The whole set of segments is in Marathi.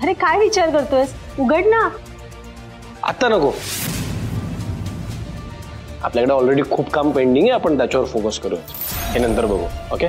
अरे काय विचार करतोयस, उघड ना. आता नको, आपल्याकडे ऑलरेडी खूप काम पेंडिंग आहे, आपण त्याच्यावर फोकस करू. हे नंतर बघू. ओके.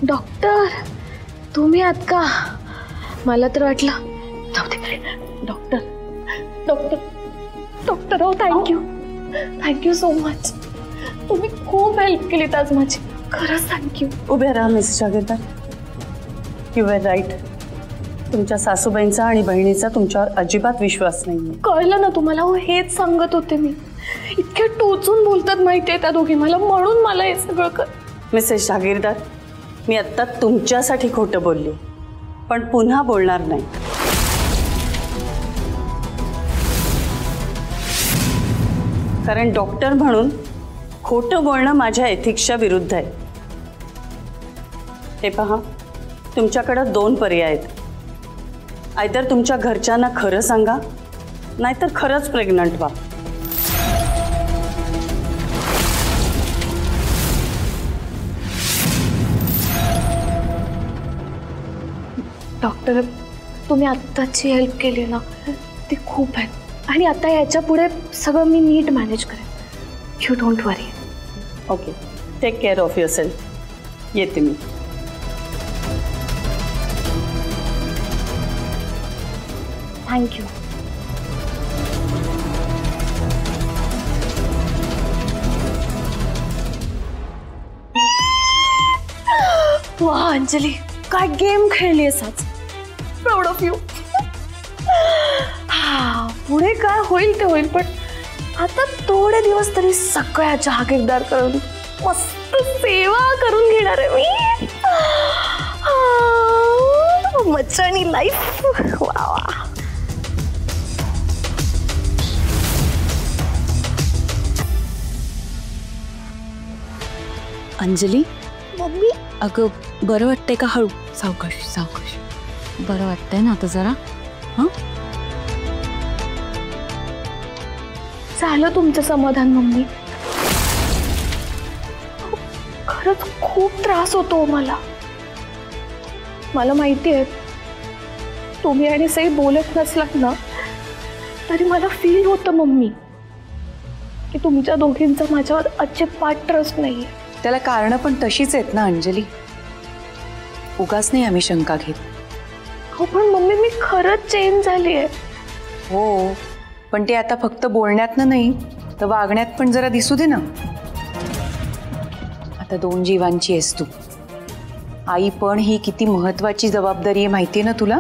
डॉक्टर तुम्ही आहात का? मला तर वाटलं. डॉक्टर डॉक्टर डॉक्टर हो, थँक्यू सो मच. तुम्ही खूप हेल्प केलीत आज माझी, खरंच थँक्यू. उभे राहा Mrs Jagirdar. You are right. तुमच्या सासूबाईंचा आणि बहिणीचा तुमच्यावर अजिबात विश्वास नाहीये. कळलं ना तुम्हाला? हो, हेच सांगत होते मी. इतके टोचून बोलतात माहितीये त्या दोघी मला, म्हणून मला हे सगळं कर. मिसेस जागीरदार, मी आत्ता तुमच्यासाठी खोटं बोलले, पण पुन्हा बोलणार नाही. कारण डॉक्टर म्हणून खोटं बोलणं माझ्या एथिक्सच्या विरुद्ध आहे. हे पहा, तुमच्याकडं 2 पर्याय आहेत. आयदर तुमच्या घरच्यांना खरं सांगा, नाहीतर खरंच प्रेग्नंट व्हा. डॉक्टर तुम्ही आत्ताची हेल्प केली ना, ती खूप आहे. आणि आता याच्या पुढे सगळं मी नीट मॅनेज करेन. You don't worry. Okay, take care of yourself. येते मी. थँक्यू. वा अंजली, काय गेम खेळलीस आज. Proud of you. हा, पुढे काय होईल ते होईल, पण आता थोडे दिवस तरी सगळ्या जहागीरदार करून मस्त सेवा करून घेणार आहे मी. मज्जा आणि लाईफ. वा वा. अंजली, मम्मी अगं बरं वाटतंय का? हळू, सावकाश सावकाश. बरं वाटतंय ना आता जरा? हां, झालं तुमचं समाधान मम्मी? खरंच खूप त्रास होतो मला. मला माहिती आहे तुम्ही आणि सई बोलत नसलात ना तरी मला फील होतं मम्मी की तुमच्या दोघींचा माझ्यावर अजिबात ट्रस्ट नाहीये. त्याला कारणं पण तशीच आहेत ना अंजली, उगाच नाही आम्ही शंका घेत. हो पण मम्मी मी खरंच चेंज झाली आहे. हो, पण ते आता फक्त बोलण्यातनं नाही तर वागण्यात पण जरा दिसू दे ना. आता 2 जीवांची आहेस तू. आई पण ही किती महत्वाची जबाबदारी आहे माहिती आहे ना तुला.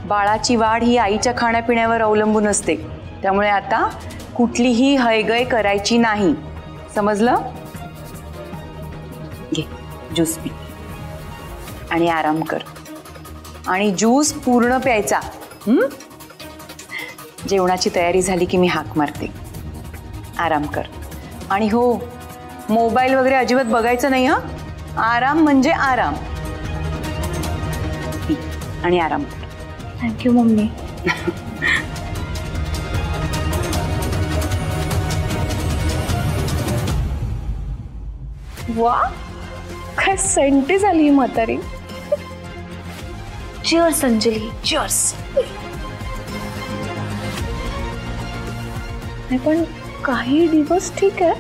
बाळाची वाढ ही आईच्या खाण्यापिण्यावर अवलंबून असते, त्यामुळे आता कुठलीही हयगय करायची नाही, समजलं? घे ज्यूस पी आणि आराम कर. आणि ज्यूस पूर्ण प्यायचा. जेवणाची तयारी झाली की मी हाक मारते. आराम कर. आणि हो, मोबाईल वगैरे अजिबात बघायचं नाही. हा, आराम म्हणजे आराम. पी आणि आराम कर. Thank you mummy. वा, काय सेंटी झाली ही म्हातारी. Cheers Anjali, cheers. नाही पण काही दिवस ठीक आहे,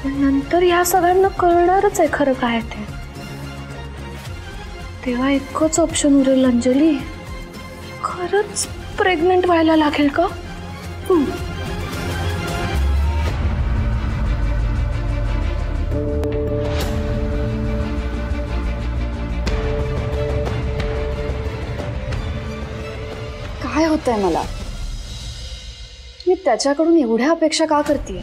पण नंतर या सगळ्यांना कळणारच आहे खरं काय ते. तेव्हा एकच ऑप्शन उरेल अंजली, खरंच प्रेग्नंट व्हायला लागेल का? काय होतंय मला? मी त्याच्याकडून एवढ्या अपेक्षा का करतेय?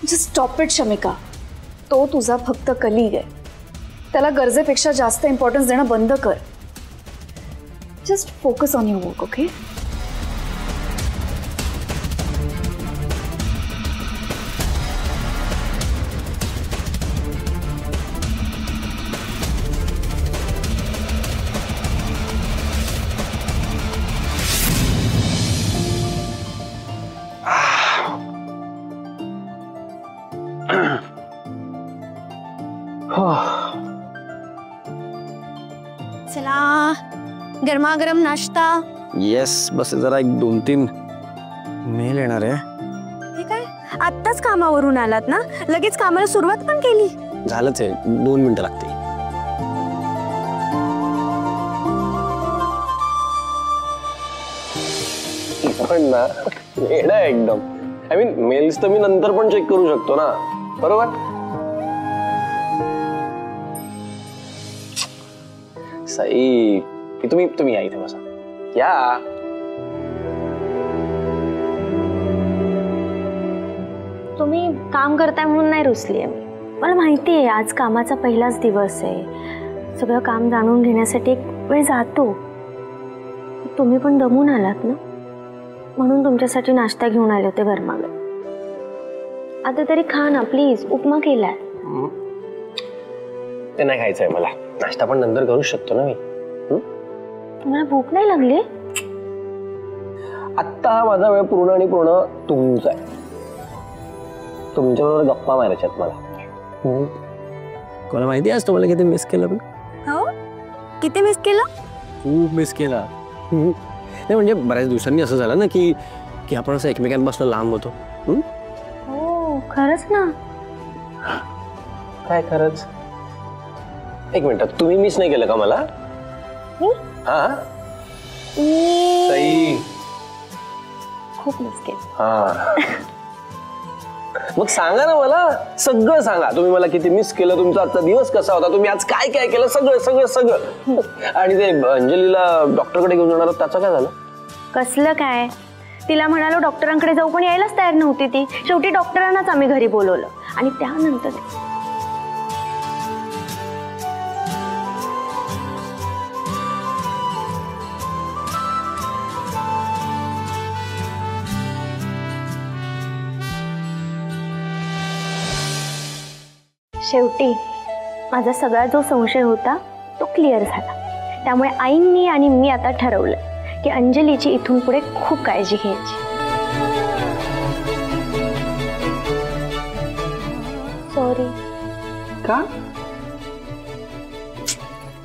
Just stop it Shamika. तो तुझा फक्त कलीग आहे. त्याला गरजेपेक्षा जास्त इम्पॉर्टन्स देणं बंद कर. Just focus on your work, okay? चला गरमागरम नाश्ता. येस, बस जरा एक 2-3 मेल येणार आहे. हे काय आत्ताच कामावरून आलात ना, लगेच कामाला सुरुवात पण केली? झालंच आहे, 2 मिनिटं लागते. पण ना वेडा आहे एकदम. आय मीन मेल्स तर मी नंतर पण चेक करू शकतो ना, बरोबर? साई, तुम्ही या इथे बसा. या. तुम्ही काम करताय म्हणून नाही रुसली आहे मी. मला माहिती आहे आज कामाचा पहिलाच दिवस आहे, सगळं काम जाणून घेण्यासाठी एक वेळ जातो. तुम्ही पण दमून आलात ना, म्हणून तुमच्यासाठी नाश्ता घेऊन आले होते गरमागरम. आता तरी खा ना प्लीज, उपमा केलाय. ते नाही खायचंय मला, नाश्ता पण नंतर करू शकतो ना मी. तुम्हाला भूक नाही लागली? आत्ता हा माझा वेळ पूर्ण आणि पूर्ण तुमचा आहे. तुमच्याबरोबर गप्पा मारायच्यात मला. कोणाला माहिती आज तुम्हाला किती मिस केलं? पण हो, किती मिस केलं? खूप मिस केला. नाही म्हणजे बऱ्याच दिवसांनी असं झालं ना की की आपण असं एकमेकांपासून लांब होतो. हो खरंच ना. काय खरंच? एक मिनिट, तुम्ही मिस नाही केलं का मला? हा सई, खूप मिस केलं. हा मग सांगा ना मला, सगळं सांगा. तुम्ही मला किती मिस केलं, तुमचा आजचा दिवस कसा होता, तुम्ही आज काय काय केलं, सगळं सगळं सगळं. आणि ते अंजलीला डॉक्टरकडे घेऊन जाणार त्याचं काय झालं? कसलं काय, तिला म्हणालो डॉक्टरांकडे जाऊ पण यायलाच तयार नव्हती ती. शेवटी डॉक्टरांनाच आम्ही घरी बोलवलं आणि त्यानंतर शेवटी माझा सगळा जो संशय होता तो क्लिअर झाला. त्यामुळे आईंनी आणि मी आता ठरवलं की अंजलीची इथून पुढे खूप काळजी घ्यायची. सॉरी. का?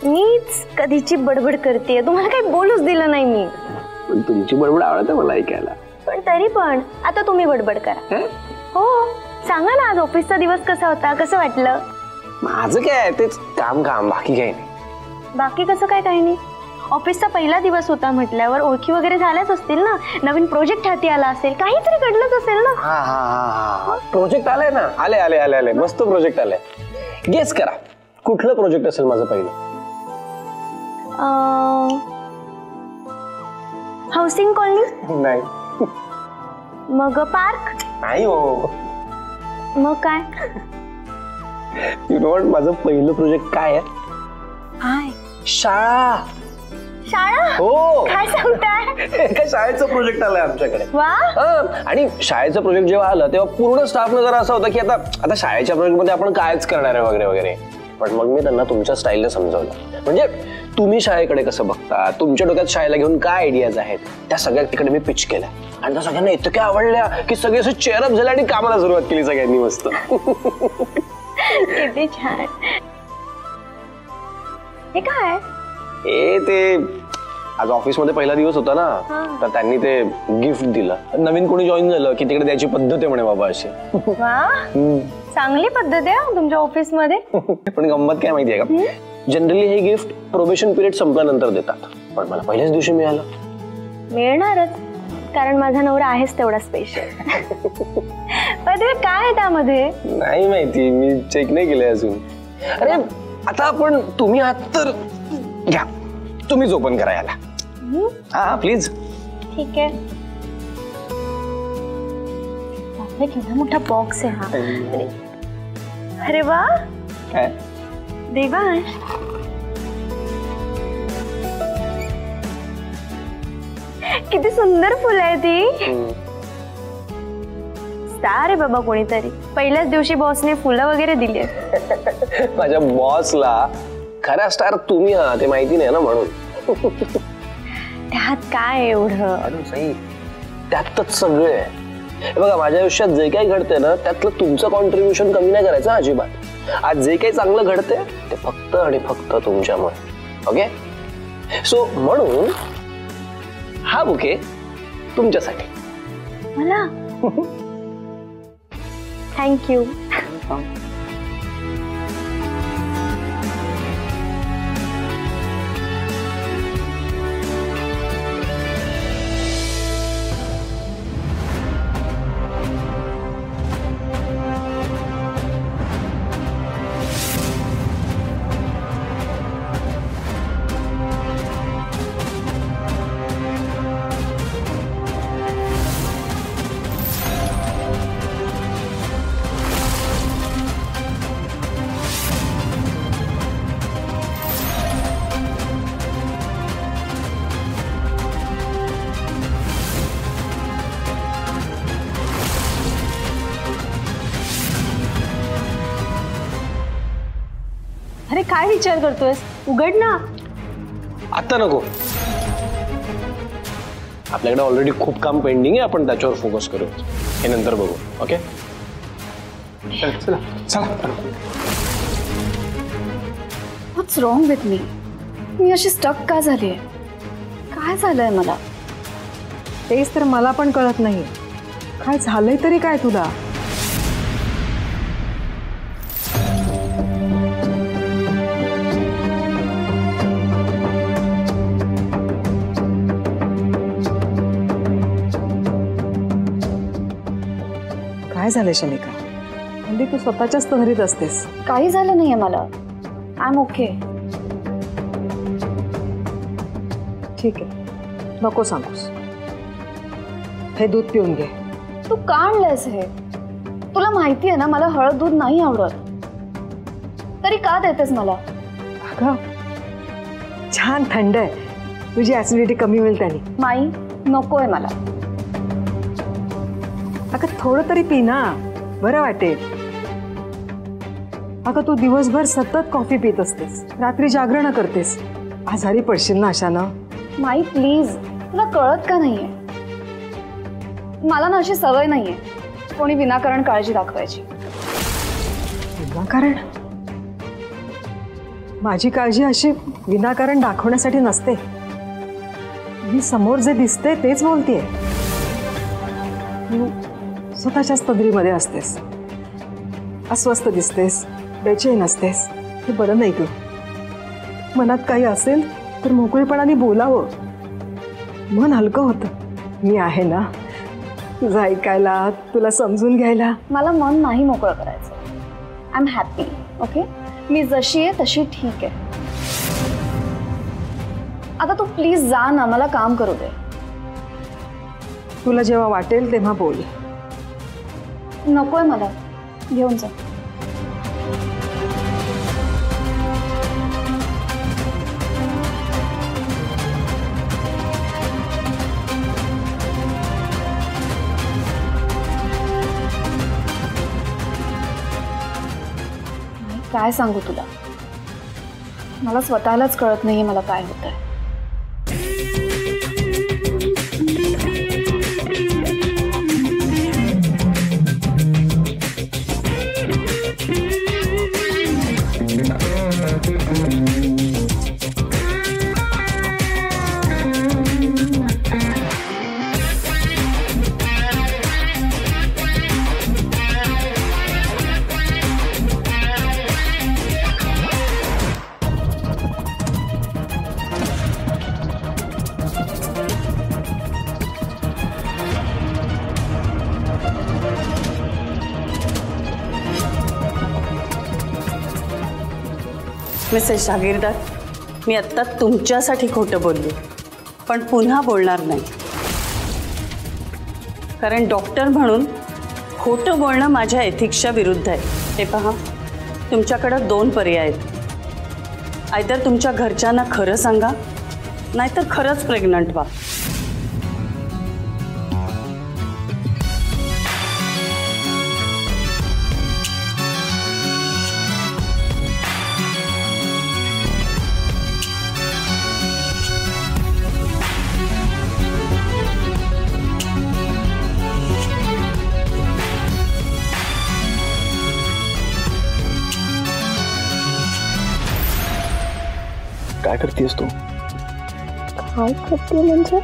मीच कधीची बडबड करते, तुम्हाला काही बोलूच दिलं नाही मी. पण तुमची बडबड आवडते मला ऐकायला. पण तरी पण आता तुम्ही बडबड करा. हो सांगा ना, आज ऑफिसचा दिवस कसा होता, कसं वाटलं? माझं काय, तेच काम काम, बाकी काही नाही. बाकी कसं काय काही नाही? ऑफिसचा पहिला दिवस होता म्हटल्यावर ओळखी वगैरे झाल्याच असतील ना, नवीन प्रोजेक्ट हाती आला असेल, काहीतरी घडलंच असेल ना. हा हा हा, प्रोजेक्ट आलाय ना. आले आले आले आले, मस्त प्रोजेक्ट आलाय. गेस करा कुठलं प्रोजेक्ट असेल माझं पहिलं? Housing colony? नाही. मग पार्क? नाही हो. मग काय? यू नो व्हॉट, माझं पहिलं प्रोजेक्ट काय आहे? काय? शाळा. शाळा? हो. काय सांगताय? एका शाळेचं प्रोजेक्ट आलंय आमच्याकडे. वा. आणि शाळेचं प्रोजेक्ट जेव्हा आलं तेव्हा पूर्ण स्टाफनं जरा असं होतं की आता शाळेच्या प्रोजेक्ट मध्ये आपण कायच करणार आहे वगैरे वगैरे. पण मग मी त्यांना तुमच्या स्टाईलने समजावलं. म्हणजे तुम्ही शाळेकडे कसं बघता, तुमच्या डोक्यात शाळेला घेऊन काय आयडियाज आहेत, त्या सगळ्या तिकडे मी पिच केल्या आणि त्या सगळ्यांना इतक्या आवडल्या की सगळे असं चेअरअप झाले आणि कामाला सुरुवात केली सगळ्यांनी मस्त. किती छान. हे काय? हे ते आज ऑफिस मध्ये पहिला दिवस होता ना, तर त्यांनी ते गिफ्ट दिलं. नवीन कोणी जॉईन झालं की तिकडे द्यायची पद्धत आहे म्हणे बाबा अशी. वा, चांगली पद्धत आहे तुमच्या ऑफिस मध्ये. पण गंमत काय माहितीये का, जनरली हे गिफ्ट प्रोबेशन पिरियड संपल्यानंतर देतात, पण मला पहिल्याच दिवशी मिळालं. मिळणारच, कारण माझा नवरा आहेच तेवढा स्पेशल. पण ते काय आहे त्यामध्ये? नाही माहिती, मी चेक नाही केलंय अजून. अरे आता आपण, तुम्ही आहात तर घ्या, तुम्हीच ओपन करा याला. हा प्लीज. ठीक आहे. बापरे केवढा मोठा बॉक्स आहे हा. अरे वा. देवा. किती सुंदर फुलं आहे ती. स्टार आहे बाबा कोणीतरी. पहिल्याच दिवशी बॉसने फुलं वगैरे दिली. माझ्या बॉसला खरा स्टार तुम्ही आहात ते माहिती नाही ना म्हणून. त्यात काय एवढं. त्यातच सगळे आहे. बघा माझ्या आयुष्यात जे काही घडते ना त्यातलं तुमचं कॉन्ट्रीब्युशन कमी नाही करायचं अजिबात. आज जे काही चांगलं घडते ते फक्त आणि फक्त तुमच्यामुळे. ओके सो म्हणून हा बुके तुमच्यासाठी. मला थँक्यू. अरे काय विचार करतोयस, उघड ना. आता नको, आपल्याकडे ऑलरेडी खूप काम पेंडिंग आहे. आपण त्याच्यावर फोकस करू. हे नंतर बघू. ओके चला चला. व्हॉट्स रॉंग विथ मी? मी अशी स्टक का झाली आहे? काय झालंय मला? तेच तर मला पण कळत नाही. काय झालंय तरी काय तुला? काय झालं शमिका? म्हणजे तू स्वतःच्याच तहरीत असतेस. काही झालं नाहीये मला. I am okay. ठीक आहे, नको सांगूस. हे दूध पिऊन घे. तू का आणलंयस हे? तुला माहिती आहे ना मला हळद दूध नाही आवडत. तरी का देतेस मला? अगं छान थंड आहे. तुझी ऍसिडिटी कमी होईल त्याने. माई नकोय मला. अगं थोडं तरी पी ना, बरं वाटेल. अगं तू दिवसभर सतत कॉफी पित असतेस, रात्री जागरण करतेस. आजारी पडशील ना अशानं. माई प्लीज, तुला कळत का नाहीये? मला ना अशी सवय नाहीये कोणी विनाकारण काळजी दाखवायची. विनाकारण? माझी काळजी अशी विनाकारण दाखवण्यासाठी नसते. मी समोर जे दिसते तेच बोलतेय. तू स्वतःच्याच तंद्रीमध्ये असतेस, अस्वस्थ दिसतेस, बेचैन असतेस. हे बरं नाही ग. मनात काही असेल तर मोकळेपणाने बोलावं, मन हलकं होतं. मी आहे ना तुझं ऐकायला, तुला समजून घ्यायला. मला मन नाही मोकळं करायचं. I am happy. ओके, मी जशी आहे तशी ठीक आहे. आता तू प्लीज जा ना, मला काम करू दे. तुला जेव्हा वाटेल तेव्हा बोल. नकोय मला, घेऊन जा. काय सांगू तुला, मला स्वतःलाच कळत नाहीये मला काय होतंय. मिसेस जागीरदार, मी आत्ता तुमच्यासाठी खोटं बोलले, पण पुन्हा बोलणार नाही. कारण डॉक्टर म्हणून खोटं बोलणं माझ्या एथिक्सच्या विरुद्ध आहे. हे पहा, तुमच्याकडं 2 पर्याय आहेत. आयदर तुमच्या घरच्यांना खरं सांगा, नाहीतर खरंच प्रेग्नंट व्हा. काय करतेस तू? काय करते म्हणजे?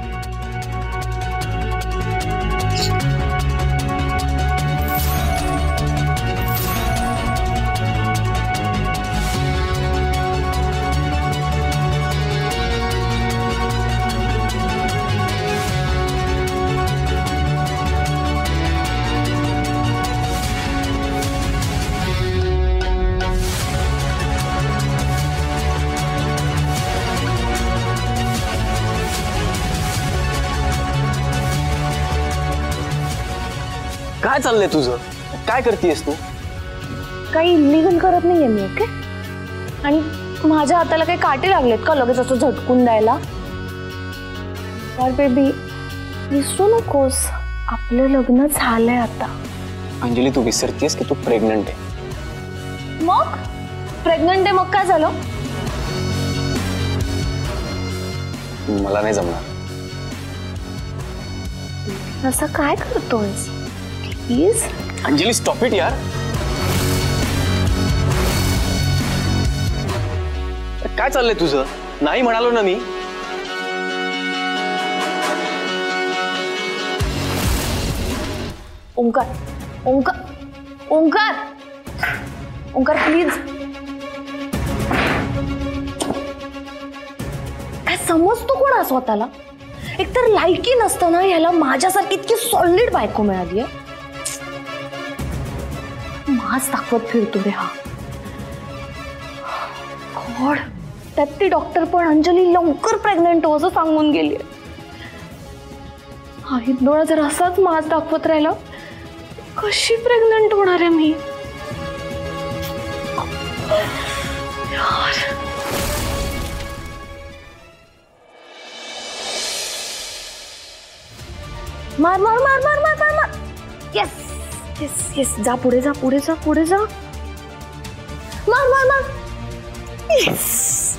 काय चाललंय तुझं? काय करतेस तू? काही इलिगल करत नाहीये मी, ओके? आणि माझ्या हाताला काही काटे लागलेत का लगेच असं झटकून द्यायला? यार बेबी, विसरू नकोस, आपलं लग्न झालंय आता. अंजली, तू विसरतेस की तू प्रेग्नंट आहे. मग प्रेग्नंट आहे, मग काय झालं? मला नाही जमणार. असं काय करतोयस? प्लीज अंजली, स्टॉप इट यार. काय चाललंय तुझं? नाही म्हणालो ना मी. ओंकार, ओंकार, ओंकार, ओंकार प्लीज. काय समजतो कोणा स्वतःला? एकतर लायकी नसताना याला माझ्यासारखी इतकी सॉलिड बायको मिळाली आहे. माज दाखवत फिरतो रे हा. गॉड, त्यात ती डॉक्टर पण अंजली लवकर प्रेग्नंट हो असं सांगून गेली. हा हिंदोळा जर असाच माज दाखवत राहिला, कशी प्रेग्नंट होणार आहे मी? यार, मार मार मार मार मार मार मार. येस येस येस, जा पुढे जा पुढे जा पुढे जा. मार मार मार. येस,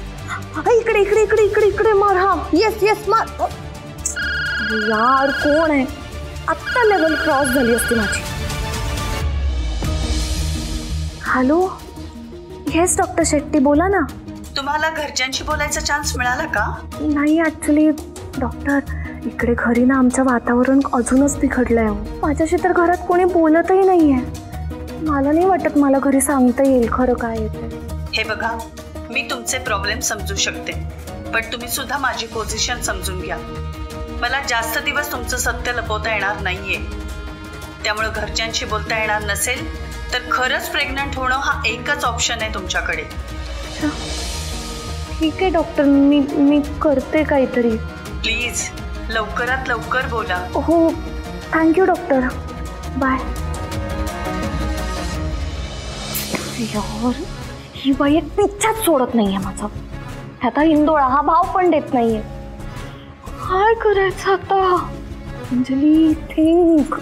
इकडे इकडे इकडे इकडे इकडे मार. हा येस येस मार. यार कोण आहे? आत्ता लेवल क्रॉस झाली असती माझी. हॅलो, येस डॉक्टर शेट्टी, बोला ना. तुम्हाला घरच्यांशी बोलायचा चान्स मिळाला का? नाही ऍक्च्युली डॉक्टर, इकडे घरी ना आमचं वातावरण अजूनच बिघडलंय. माझ्याशी तर घरात कोणी बोलतही नाहीये. मला नाही वाटत मला घरी सांगता येईल खरं काय येते. हे बघा, मी तुमचे प्रॉब्लेम समजू शकते, पण तुम्ही सुद्धा माझी पोझिशन समजून घ्या. मला जास्त दिवस तुमचं सत्य लपवता येणार नाहीये. त्यामुळे घरच्यांशी बोलता येणार नसेल तर खरंच प्रेग्नंट होणं हा एकच ऑप्शन आहे तुमच्याकडे. ठीक आहे डॉक्टर, मी करते काहीतरी. प्लीज लवकरात लवकर बोला. हो, थँक्यू डॉक्टर, बाय. यार, ही बाई एक पिच्छाच सोडत नाहीये माझा. ह्याचा हिंदोळा हा भाव पण देत नाहीये. काय करायचं आता? Anjali, think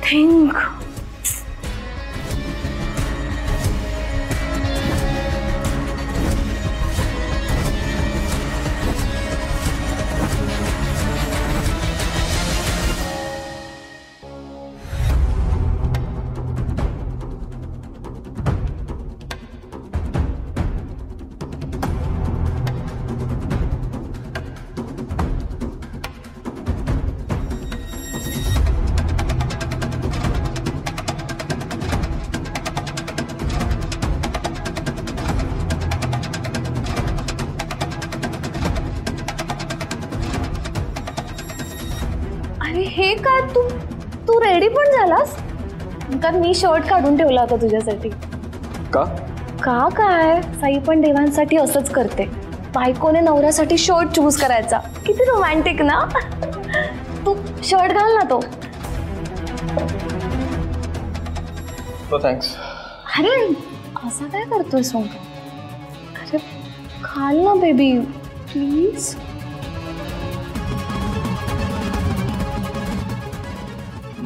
think. हे काय, तू रेडी पण झालास? कारण मी शर्ट काढून ठेवला होता तुझ्यासाठी. का? का काय, साई पण देवांसाठी असंच करते. बायकोने नवऱ्यासाठी शर्ट चूज करायचा. किती रोमॅन्टिक ना. तू शर्ट घाल ना तो. थँक्स. अरे असं काय करतोय सोंग? अरे घाल ना बेबी प्लीज.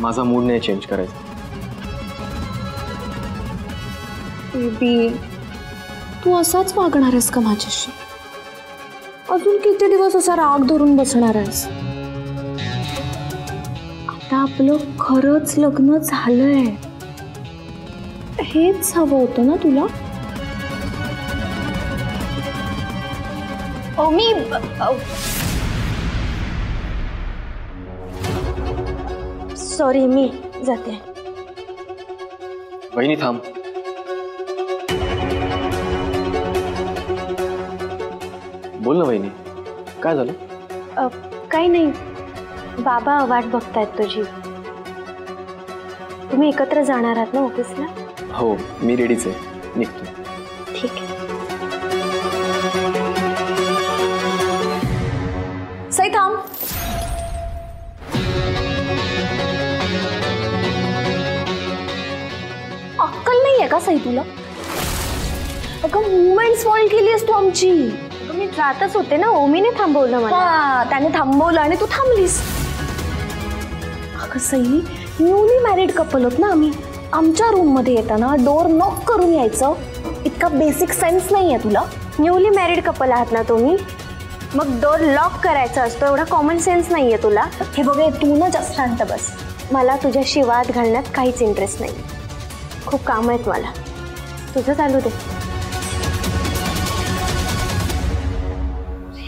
माझा मूड नाही चेंज करायचा. बेबी, तू असाच वागणार आहेस का माझ्याशी? अजून किती दिवस असा राग धरून बसणार आहेस? आता आपलं खरंच लग्न झालंय. हेच हवं होतं ना तुला? मी सॉरी, मी जाते. वहिनी थांब. बोल ना वहिनी, काय झालं? काही नाही, बाबा वाट बघतायत तुझी. तुम्ही एकत्र जाणार आहात ना ऑफिसला? हो, मी रेडीच आहे, निघतो. ठीक आहे. सई थांब. अक्कल नाहीये का सई तुला? अगं मुवमेंट स्पॉइल केलीस तू आमची. मी जातच होते ना, ओमीने थांबवलं मला. हा, त्याने थांबवलं आणि तू थांबलीस. अगं सई, न्यूली मॅरिड कपल होत ना आम्ही. आमच्या रूम मध्ये येताना डोर नॉक करून यायचं इतका बेसिक सेन्स नाहीये तुला? न्यूली मॅरिड कपल आहात ना तुम्ही, मग डोर लॉक करायचा असतो एवढा कॉमन सेन्स नाहीये तुला? हे बघ, तू ना जास्त शांत बस. मला तुझ्याशी वाद घालण्यात काहीच इंटरेस्ट नाही. खूप काम आहेत मला. तुझं चालू दे.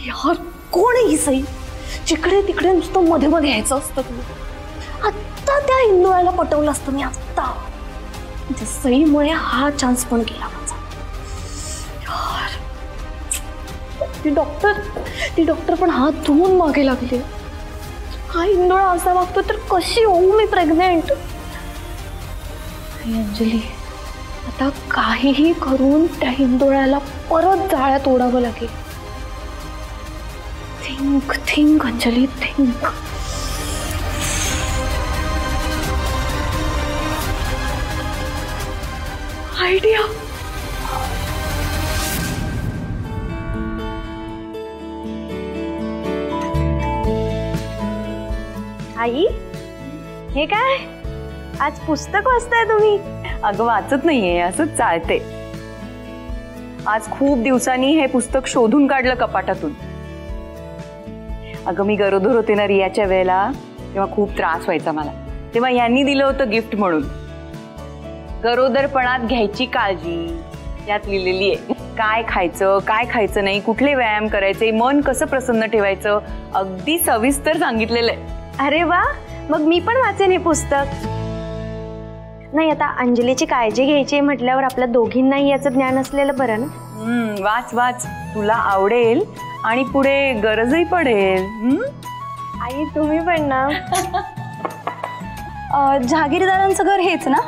यार, कोण आहे ही सई? जिकडे तिकडे नुसतं मध्ये मध्ये यायचं असतं तुला. आत्ता त्या हिंदुळाला पटवलं असतं मी आत्ता. त्या सईमुळे हा चान्स पण गेला माझा. यार, ती डॉक्टर पण हात धुवून मागे लागली. हा हिंदुळा असा वागतो तर कशी होऊ मी प्रेग्नेंट? अंजली, आता काहीही करून त्या हिंदुळ्याला परत जाळ्यात ओढावं लागेल. Think think Anjali, think. Idea. आई, हे काय? आज पुस्तक वाचताय तुम्ही? अगं वाचत नाहीये, असंच चालते. आज खूप दिवसांनी हे पुस्तक शोधून काढलं कपाटातून. अगं मी गरोदर होते ना रियाच्या वेळेला, तेव्हा खूप त्रास व्हायचा मला. तेव्हा यांनी दिलं होतं गिफ्ट म्हणून. गरोदरपणात घ्यायची काळजी यात लिहिलेली आहे. काय खायचं, काय खायचं नाही, कुठले व्यायाम करायचे, मन कसं प्रसन्न ठेवायचं, अगदी सविस्तर सांगितलेलं आहे. अरे वा, मग मी पण वाचेन हे पुस्तक. नाही, आता अंजलीची काळजी घ्यायची म्हटल्यावर आपल्या दोघींनाही याचं ज्ञान असलेलं बरं ना. वाच वाच, तुला आवडेल आणि पुढे गरजही पडेल. आई तुम्ही पण ना. जहागीरदारांचं घर हेच ना?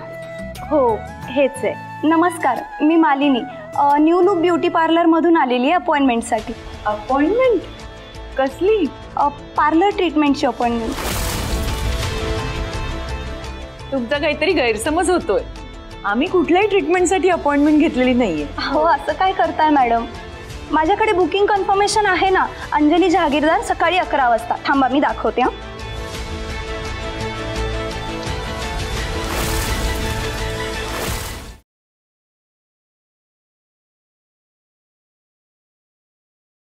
हो, हेच आहे. नमस्कार, मी Malini. New look beauty parlour मधून आलेली आहे अपॉइंटमेंटसाठी. अपॉइंटमेंट? कसली? पार्लर ट्रीटमेंटची अपॉइंटमेंट. तुमचा काहीतरी गैरसमज होतोय. आम्ही कुठल्याही ट्रीटमेंटसाठी अपॉइंटमेंट घेतलेली नाहीये. हो, असं काय करताय मॅडम? माझ्याकडे बुकिंग कन्फर्मेशन आहे ना. अंजली जहागीरदार, सकाळी 11 वाजता. थांबा, मी दाखवते.